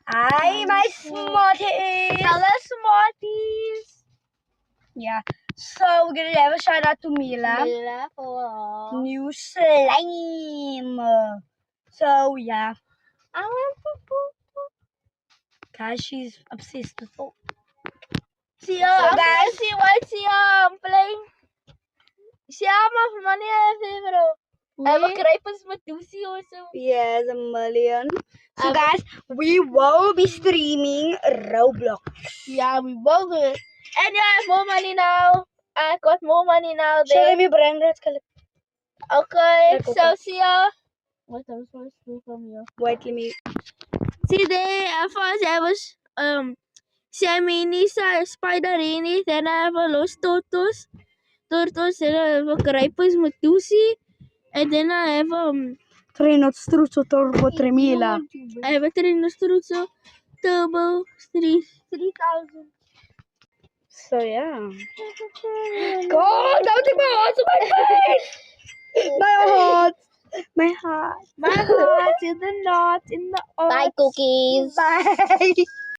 Hi, my Smarties. Hello, Smarties. Yeah. So we're gonna have a shout out to Mila. Mila for New slime. So yeah, I want to poop. guys, she's obsessed with it. Sia, So, I'm guys- playing what Sia, I'm playing. Sia, my money bro. I have a Crapus Matusi also. Yes, a million. So Um, guys, we will be streaming Roblox. Yeah, we will do it. And you have more money now. I got more money now Show there. me brand red color. Okay, Like, so okay. see ya. What I was supposed to do from you? Wait, let me. See there, at first I was Mini Spiderini, then I have a Los Turtles, then I have a Crapus Matusi, and then I have Trino Struzzo Turbo Tremila. I have a Trinostruzzo Turbo 3000. So yeah. God, don't take my heart to my face. My heart. My heart. My heart in the knot in the Bye, cookies. Bye.